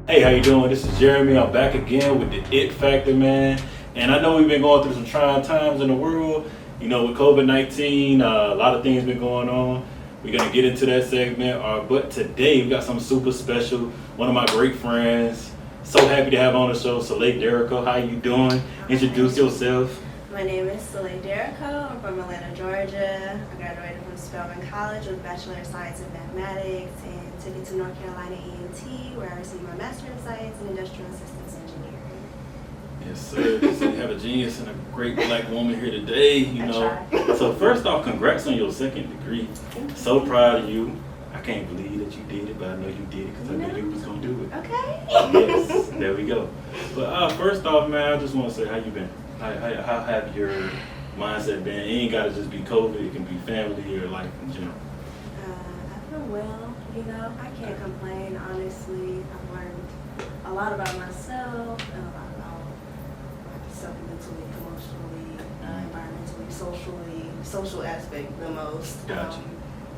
Hey, how you doing? This is Jeremy. I'm back again with the It Factor, man. And I know we've been going through some trying times in the world. You know, with COVID-19, a lot of things been going on. We're gonna get into that segment. But today we got something super special. One of my great friends. So happy to have on the show, Saleigh Derico. How you doing? Introduce yourself. My name is Saleigh Derico. I'm from Atlanta, Georgia. I graduated from Spelman College with a Bachelor of Science in Mathematics and took it to North Carolina A&T where I received my Master of Science in Industrial Systems Engineering. Yes, sir. So we have a genius and a great black woman here today, you know. So first off, congrats on your second degree. So proud of you. I can't believe that you did it, but I know you did it because I knew you was going to do it. Okay. Yes, there we go. But first off, man, I just want to say, how you been? How have your mindset been? It ain't got to just be COVID. It can be family or life in general. I've been well. You know, I can't complain, honestly. I've learned a lot about myself and a lot about myself mentally, emotionally, environmentally, socially, social aspect the most. Gotcha.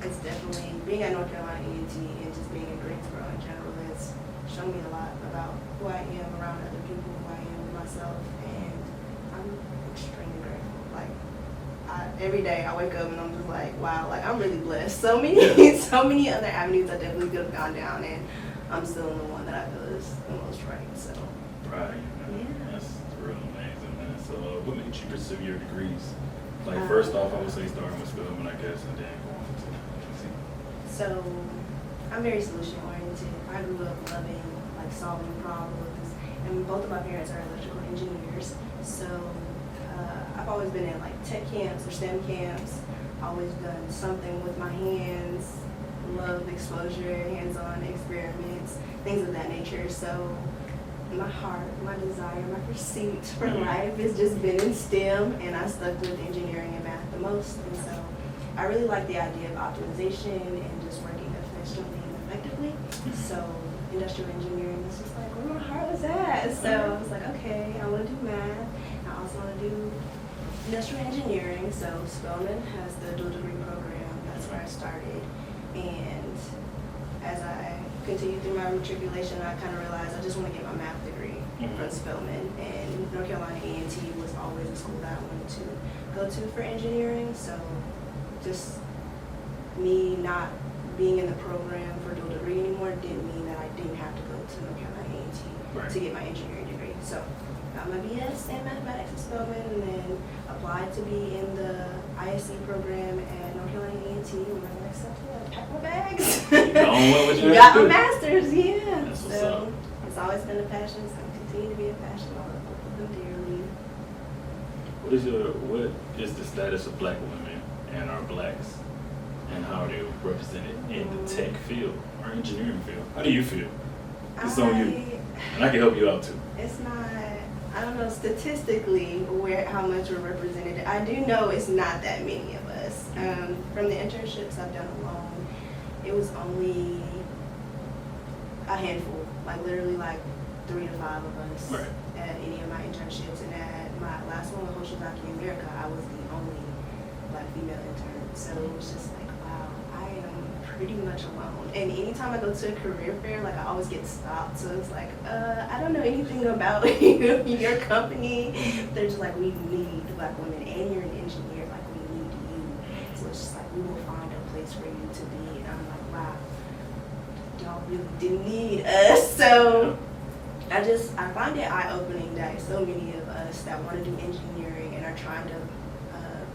It's definitely, being at North Carolina A&T and just being in Greensboro in general has shown me a lot about who I am around other people, who I am with myself, and I'm extremely grateful. Like, every day I wake up and I'm just like, wow, like I'm really blessed. So many other avenues I definitely could have gone down, and I'm still in the one that I feel is the most right. So. Right. Yeah. That's real amazing, man. So what made you pursue your degrees? Like first off, I would say starting with Spelman, I guess, and then going to NC. So I'm very solution oriented. I grew up loving like solving problems, and both of my parents are electrical engineers. So I've always been in like tech camps or STEM camps. Always done something with my hands. Love exposure, hands-on experiments, things of that nature. So my heart, my desire, my pursuit for life has just been in STEM, and I stuck with engineering and math the most. And so I really like the idea of optimization and just working efficiently and effectively. So industrial engineering is just like where my heart was at. So I was like, okay, I want to do math. I also want to do industrial engineering. So Spelman has the dual degree program. That's where I started. And as I continued through my matriculation, I kind of realized I just want to get my math degree from Spelman. And North Carolina A&T was always a school that I wanted to go to for engineering. So just me not being in the program for dual degree anymore didn't mean that I didn't have to go to North Carolina A&T to get my engineering degree. So got my BS in mathematics at Spelman, and then applied to be in the ISC program at North Carolina A&T. When I got accepted, I packed my bags. Got my master's, yeah. That's what's so up. it's always been a passion. It's going to continue to be a passion. I love both of them dearly. What is the status of black women and our blacks, and how are they represented in the tech field or engineering field? How do you feel? It's on you, and I can help you out too. It's not. I don't know statistically how much we're represented. I do know it's not that many of us. From the internships I've done alone, it was only a handful, like literally like 3 to 5 of us at any of my internships. And at my last one with America, I was the only black female intern. So it was just like, wow, I am pretty much alone. And anytime I go to a career fair, like I always get stopped. So it's like, I don't know anything about your company. They're just like, we need black women, and you're an engineer, like we need you. So it's just like, we will find a place for you to be. And I'm like, wow, y'all really do need us. So I find it eye-opening that so many of us that want to do engineering and are trying to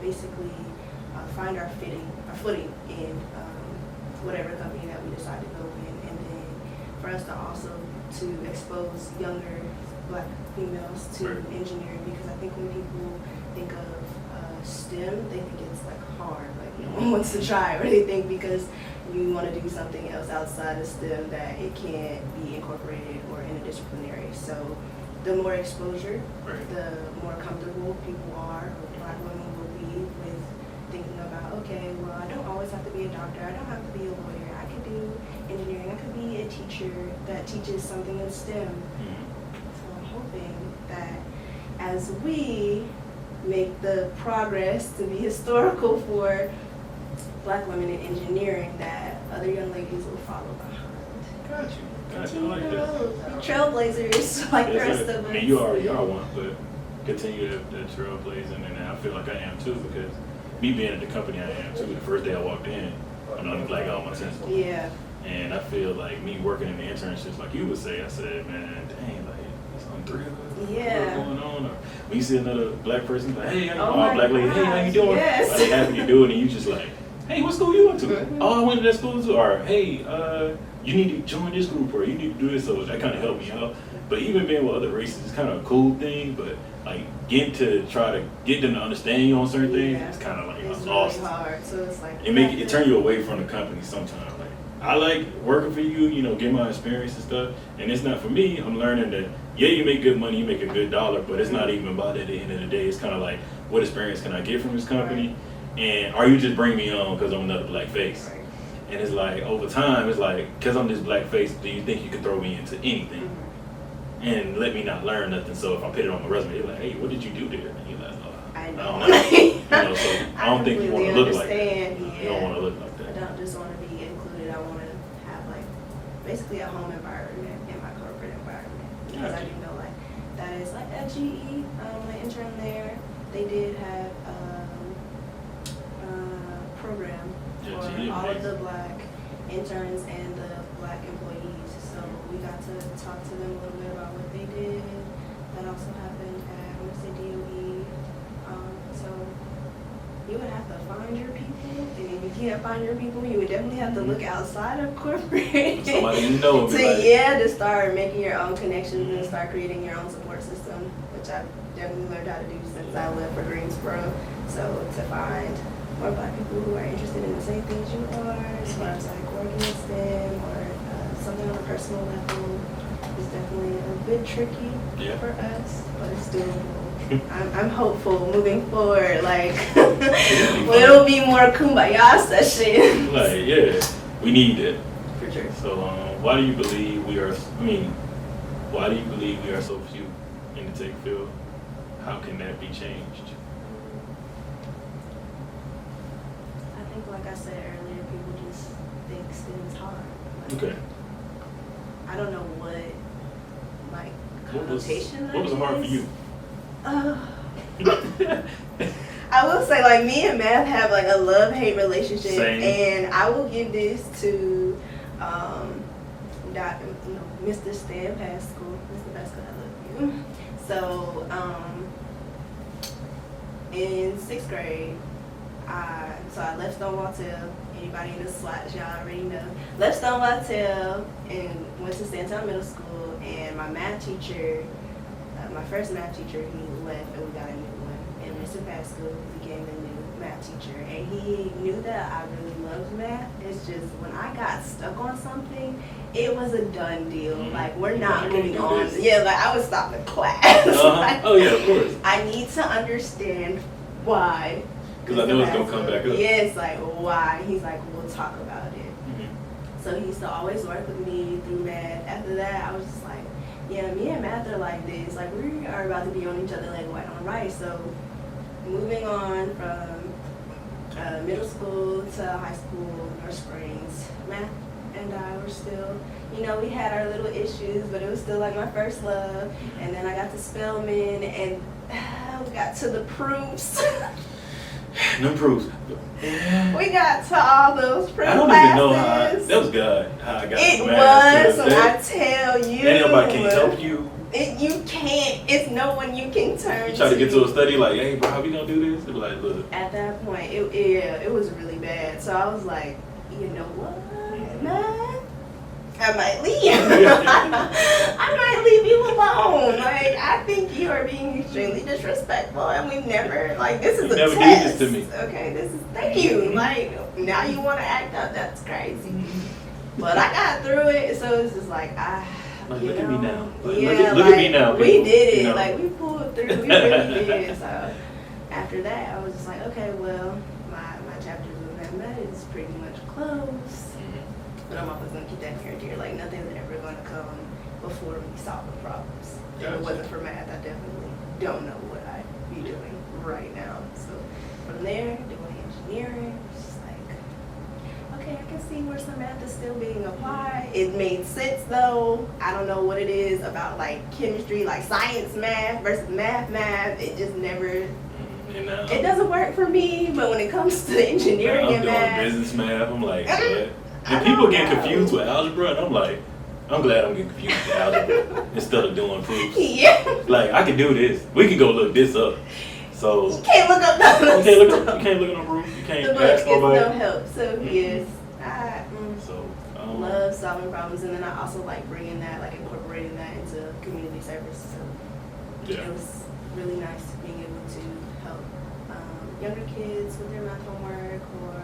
basically find our footing in whatever company that we decide to go in, and then for us to also to expose younger black females to engineering, because I think when people think of STEM, they think it's like hard, like no one wants to try, or they think because you want to do something else outside of STEM that it can't be incorporated or interdisciplinary. So the more exposure, the more comfortable people are, or black women will be with thinking about, okay, well, I don't always have to be a doctor, I don't have to be a lawyer, I could do engineering, I could be a teacher that teaches something in STEM. So I'm hoping that as we make the progress to be historical for black women in engineering, that other young ladies will follow behind. Got you. I Continue like the that. road. Be trailblazers like the Yes, rest sir. of us. I mean, you already are one, but continue that trailblazing, and I feel like I am too, because me being at the company I am too, the first day I walked in, I'm the only black guy on my team. Yeah. And I feel like me working in the internships, like you would say, I said, man, dang, like, it's on three of us. Yeah. What's going on? Or when you see another black person, like, hey, Oh my black lady, hey, how you doing? yes. Like, they happy to do it, and you just like, hey, what school you went to? Mhm. Oh, I went to that school too. Or, hey, you need to join this group, or you need to do this. So that kind of helped me out. But even being with other races is kind of a cool thing, but like getting to try to get them to understand you on certain things, Yeah. it's kind of like It's lost. really hard. So it's like It turn you away from the company sometimes. Like I like working for you, get my experience and stuff. And it's not for me. I'm learning that you make good money, you make a good dollar, but it's not even about it at the end of the day. It's kind of like, what experience can I get from this company? Right. And are you just bring me on because I'm another black face? Right. And it's like over time, it's like, because I'm this black face, do you think you can throw me into anything? Mhm. And let me not learn nothing. So if I put it on my resume, they're like, hey, what did you do there? And you're like, I don't know. know. So I don't think you want to completely look like that. understand, You don't yeah. want to look like I that. don't just want to be included. I want to have like basically a home environment in my corporate environment, because I Gotcha. do know like that is like at GE. My intern there, they did have a program Yeah, for GE, all of amazing. the black interns and the black employees. So we got to talk to them a little bit about what they did. That also happened at I want to say DOE. So you would have to find your people, and if you can't find your people, you would definitely have to look outside of corporate. Somebody you know. To start making your own connections and start creating your own support system, which I've definitely learned how to do since I left for Greensboro. So to find more black people who are interested in the same things you are, as far as like working with STEM or something on a personal level, is definitely a bit tricky for us, but it's doable. I'm hopeful moving forward. Like, it'll be more kumbaya session. Like, yeah, we need that. For sure. So, why do you believe we are? Why do you believe we are so few in the tech field? How can that be changed? I think, like I said earlier, people just think STEM's hard. Like, Okay. I don't know what What was connotation that hard for is. you? I will say, like, me and math have like a love-hate relationship. Same. And I will give this to Mr. Stan Pascal. Mr. Pascal, I love you. So in 6th grade, I left Stonewall Tell. Anybody in the SWAT, y'all already know. Left Stonewall Tell and went to Sandtown Middle School. And my math teacher, my first math teacher, he left and we got a new one. And Mr. Pascal became the new math teacher. And he knew that I really loved math. It's just when I got stuck on something, it was a done deal. Like, we're not moving on. Yeah, like I would stop the class. Like, Oh yeah, of course. I need to understand why. Because I know it's gonna come back up. Yes, like why. He's like, we'll talk about it. Mm-hmm. So he used to always work with me through math. After that, I was just like, yeah, me and math are like this. Like, we are about to be on each other like white on rice. So moving on from middle school to high school, North Springs, math and I were still, we had our little issues, but it was still like my first love. And then I got to Spelman, and we got to the proofs. No proofs. We got to all those proof I don't classes. even know how I got It to math. was, when I tell you. And nobody can help you. You can't. It's no one you can turn to. You try to get to a study like, hey, bro, how we gonna do this? They're like, look. At that point, it was really bad. So I was like, you know what, man? I might leave. I might leave you alone. Like, I think you are being extremely disrespectful, and we've never, like, this is You a never did test. this to me. Okay, thank you. Like, now you want to act up? That's crazy. But I got through it, so it's just like, Like, look at me now. Like, yeah, look at me now, we people. did it. You know? Like, we pulled through. We really did. So after that, I was just like, okay, well, my chapters of mathematics is pretty much closed. But I'm always going to keep that near and dear. Like, nothing's ever going to come before we solve the problems. If it wasn't for math, I definitely don't know what I'd be doing right now. So from there, doing engineering, just like, okay, okay, I can see where some math is still being applied. It made sense though. I don't know what it is about like chemistry, like science math versus math. It just never, it doesn't work for me. But when it comes to engineering I'm and doing math, business math. I'm like, what? And people get confused with algebra, and I'm like, I'm glad I'm getting confused with algebra instead of doing proofs. yeah, Like, I can do this. We can go look this up. So you can't look up you those. can't look on proof. You The can't book ask is no nobody. help. So yes, I So love solving problems, and then I also like bringing that, like incorporating that into community service. So yeah. it was really nice being able to help younger kids with their math homework, or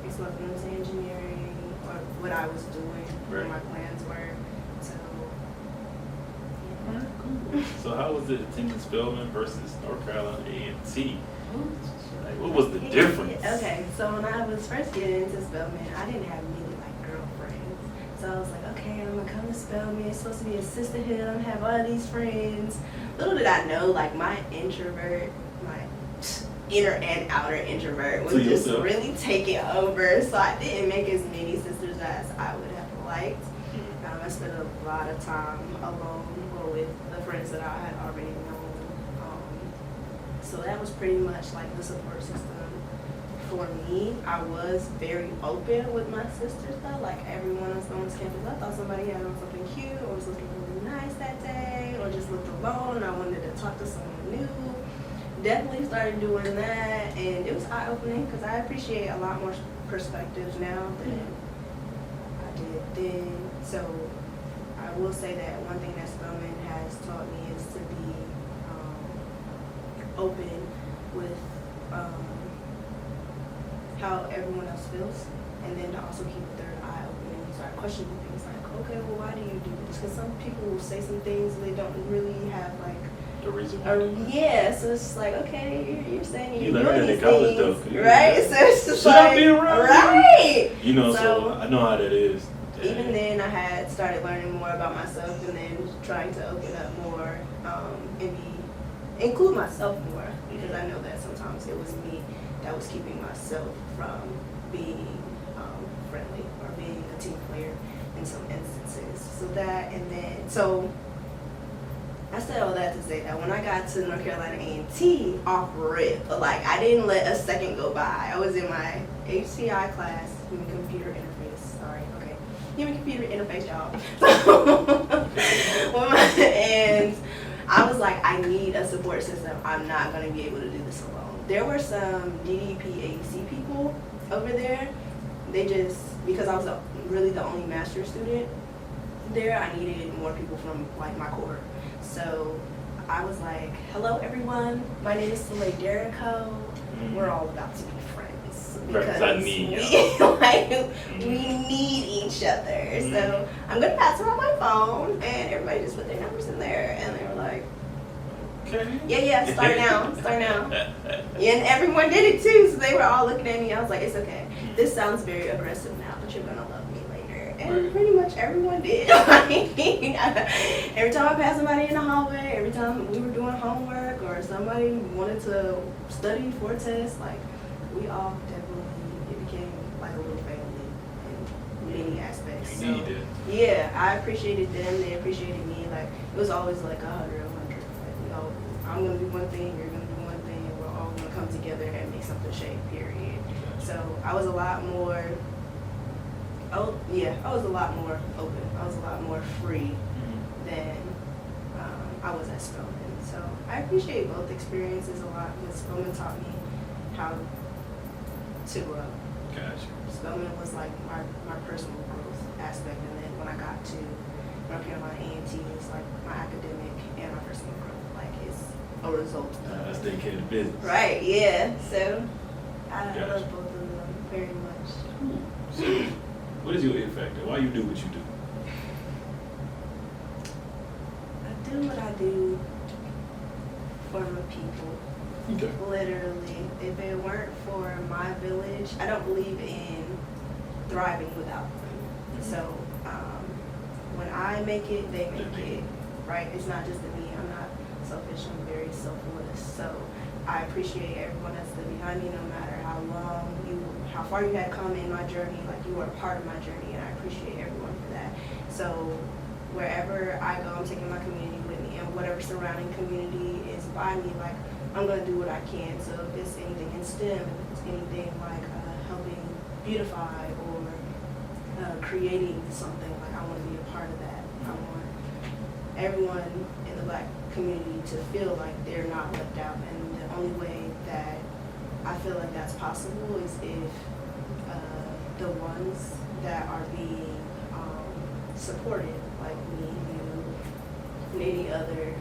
expose them to engineering, or what I was doing, Right. what my plans were. So Alright, cool. So how was it attending Spelman versus North Carolina A&T? Like, what was the difference? Okay, so when I was first getting into Spelman, I didn't have many like girlfriends. So I was like, okay, I'm gonna come to Spelman. It's supposed to be a sisterhood. I'm gonna have all these friends. Little did I know, like my introvert, my inner and outer introvert was just really taking over. So I didn't make as many sisters as I would have liked. I spent a lot of time alone or with the friends that I had already known. So that was pretty much like the support system for me. I was very open with my sisters though. Like everyone else on this campus, I thought somebody had on something cute or was looking really nice that day or just looked alone and I wanted to talk to someone new. Definitely started doing that, and it was eye-opening because I appreciate a lot more perspectives now than I did then. So I will say that one thing that Spelman has taught me is to be open with how everyone else feels, and then to also keep a third eye open and start questioning things like, okay, well, why do you do this? Because some people will say some things and they don't really have like The reason yeah, so it's just like, okay, you're saying you you're learn doing in these college things, though. right? So it's just Should like, I be around? right? You know, so So, I know how that is. even then, I had started learning more about myself, and then trying to open up more and include myself more, because I know that sometimes it was me that was keeping myself from being friendly or being a team player in some instances. So that, and then so. I said all that to say that when I got to North Carolina A&T off rip, like I didn't let a second go by. I was in my HCI class, Human Computer Interface. Sorry, okay, Human Computer Interface, y'all. And I was like, I need a support system. I'm not going to be able to do this alone. There were some DDPAC people over there. They just, because I was really the only master's student there, I needed more people from like my cohort. So I was like, hello everyone, my name is Saleigh Derico. We're all about to be friends because I need we need each other. So I'm gonna pass around my phone, and everybody just put their numbers in there, and they were like, okay. yeah, start now. Yeah, and everyone did it too, so they were all looking at me. I was like, it's okay. This sounds very aggressive now, but you're gonna love me later. And pretty much everyone did. Every time I passed somebody in the hallway, every time we were doing homework or somebody wanted to study for a test, like we all definitely, it became like a little family in many aspects. So yeah, I appreciated them, they appreciated me. Like it was always like 100. Like I'm gonna do one thing, you're gonna do one thing, and we're all gonna come together and make something shake, period. So I was a lot more I was a lot more open. I was a lot more free than I was at Spelman. So I appreciate both experiences a lot, because Spelman taught me how to grow. Gotcha. Spelman was like my personal growth aspect, and then when I got to North Carolina A&T, it's like my academic and my personal growth. Like it's a result. Let's take care of the business. Right, yeah. So I Gotcha. love both of them very much. So, what is your it factor? Why you do what you do? I do what I do for my people. Okay. Literally. If it weren't for my village, I don't believe in thriving without them. So when I make it, they make it. Right? It's not just me. I'm not selfish. I'm very selfless. So I appreciate everyone that's been behind me, no matter how how far you had come in my journey. Like, you were a part of my journey, and I appreciate everyone for that. So wherever I go, I'm taking my community with me, and whatever surrounding community is by me, like, I'm going to do what I can. So if it's anything in STEM, if it's anything like helping beautify or creating something, like, I want to be a part of that. I want everyone in the Black community to feel like they're not left out, and the only way that I feel like that's possible is if the ones that are being supported, like me, you, and any other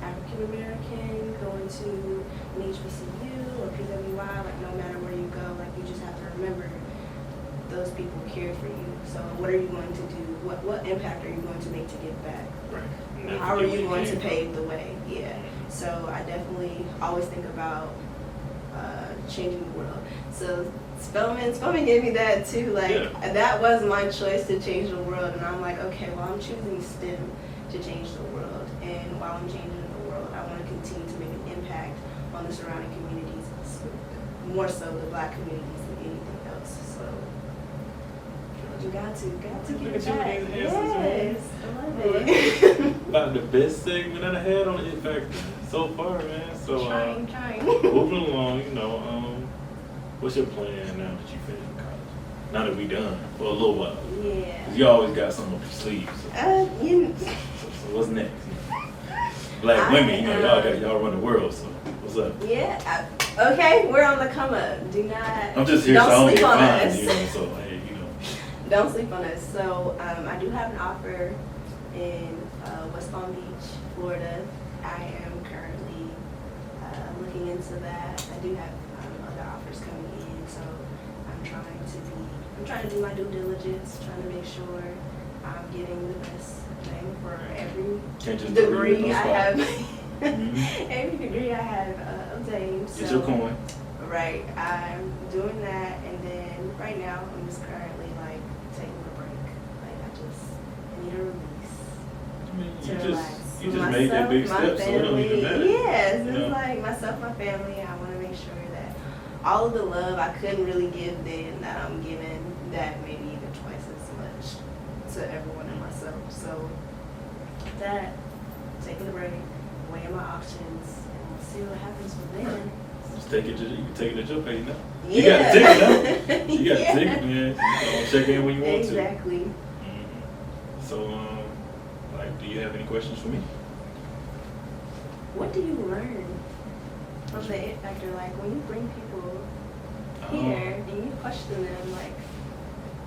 African American going to an HBCU or PWI, like, no matter where you go, like, you just have to remember those people care for you. So what are you going to do? What impact are you going to make to give back? Right. How are you going to pave the way? Yeah. So I definitely always think about changing the world. So Spelman gave me that too. Like, that was my choice to change the world, and I'm like, okay, well, I'm choosing STEM to change the world, and while I'm changing the world, I want to continue to make an impact on the surrounding communities, more so the Black communities than anything else. So you got to get it back. Yes, I love it. About the best segment that I had on the It Factor so far, man. So trying. moving along, what's your plan now that you finished college? Now that we done for a little while. Yeah. 'Cause you always got something up your sleeve. So what's next? Black women, y'all run the world. So what's up? Yeah. Okay, we're on the come up. Do not. I'm just here so I don't get fined, us. So hey, Don't sleep on us. So I do have an offer in West Palm Beach, Florida. I am currently looking into that. I do have other offers coming in, so I'm trying to do my due diligence, trying to make sure I'm getting the best thing for every degree I have. Every degree I have obtained. Get your coin. Right. I'm doing that, and then right now I'm just currently taking a break. Like, I need a release. You just made that big step, so it don't even matter. Yes, it's like myself, my family. I want to make sure that all of the love I couldn't really give then, that I'm giving that maybe even twice as much to everyone and myself. So that, taking a break, weighing my options, and we'll see what happens from there. Just take it. You can take it at your pace now. Yeah. You got to take it now. You got to take it, man. You can check in when you want to. Exactly. Mm-hmm. So, do you have any questions for me? What do you learn from the It Factor? Like, when you bring people here and you question them, like,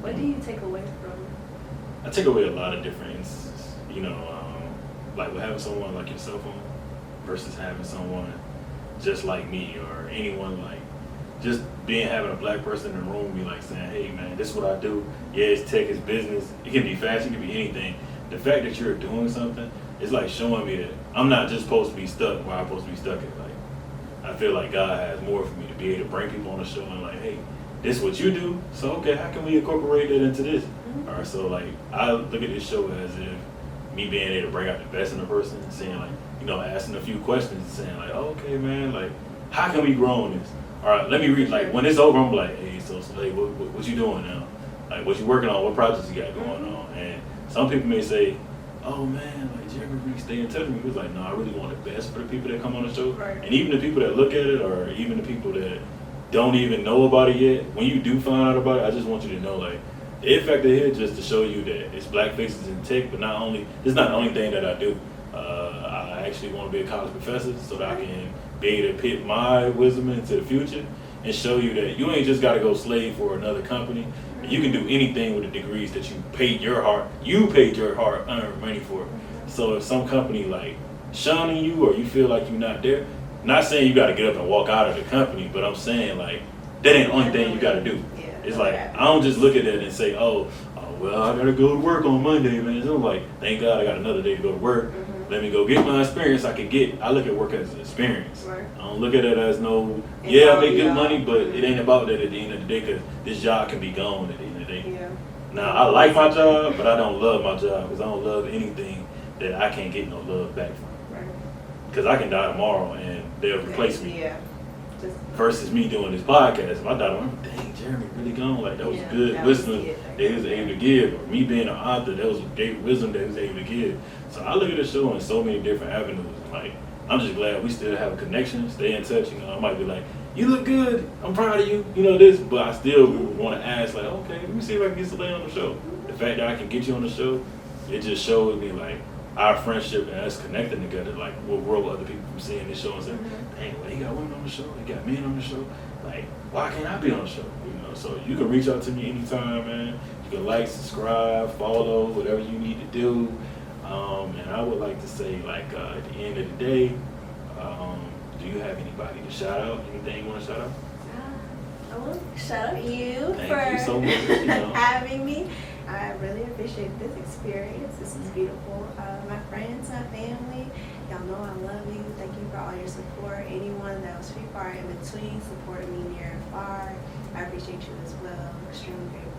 what do you take away from? I take away a lot of different instances. Like with having someone like yourself on versus having someone just like me or anyone like just having a Black person in the room be like saying, hey man, this is what I do. Yeah, it's tech, it's business. It can be fashion, it can be anything. The fact that you're doing something is like showing me that I'm not just supposed to be stuck where I'm supposed to be stuck at. Like, I feel like God has more for me to be able to bring people on the show and like, hey, this is what you do. So okay, how can we incorporate that into this? Mm-hmm. All right, so like I look at this show as if me being able to bring out the best in a person and saying like, asking a few questions and saying like, oh, okay man, like how can we grow on this? All right, let me read. Like when it's over, I'm like, hey, so hey, what you doing now? Like what you working on? What projects you got going on? And some people may say, oh man, like Jeremy really stay in touch with me. He was like, no, I really want the best for the people that come on the show. Right. And even the people that look at it, or even the people that don't even know about it yet, when you do find out about it, I just want you to know, like, the It Factor here just to show you that it's Black faces in tech, but it's not the only thing that I do. I actually want to be a college professor so that I can be able to put my wisdom into the future and show you that you ain't just got to go slave for another company. You can do anything with the degrees that you paid your hard-earned money for. So if some company like shunning you or you feel like you're not there, not saying you got to get up and walk out of the company, but I'm saying like that ain't the only thing you got to do. Yeah, it's like I don't just look at it and say, well, I got to go to work on Monday, man. So I'm like, thank God I got another day to go to work. Mm-hmm. Let me go get my experience I look at work as an experience. Right. I don't look at it as I make good money, but it ain't about that at the end of the day because this job can be gone at the end of the day. Yeah. Now, I like my job, but I don't love my job because I don't love anything that I can't get no love back from. Right. Because I can die tomorrow and they'll replace me. Yeah. versus me doing this podcast. My daughter, I'm dang, Jeremy really gone. Like that was Yeah, good that was wisdom it. that he was able to give. Or me being an author, that was great wisdom that he was able to give. So I look at the show in so many different avenues. Like I'm just glad we still have a connection, stay in touch. You know, I might be like, you look good, I'm proud of you, you know this, but I still want to ask like, okay, let me see if I can get Saleigh on the show. The fact that I can get you on the show, it just shows me like our friendship and us connecting together, like will grow other people from seeing this show and saying, dang, well, he got women on the show, he got men on the show, like why can't I be on the show? You know, so you can reach out to me anytime, man. You can like, subscribe, follow, whatever you need to do. And I would like to say, like, at the end of the day, do you have anybody to shout out? Anything you want to shout out? I want to shout out you Thank for you so much, you know. having me. I really appreciate this experience. This is beautiful. My friends, my family, y'all know I love you. Thank you for all your support. Anyone that was free far in between supported me near and far. I appreciate you as well. Extremely grateful.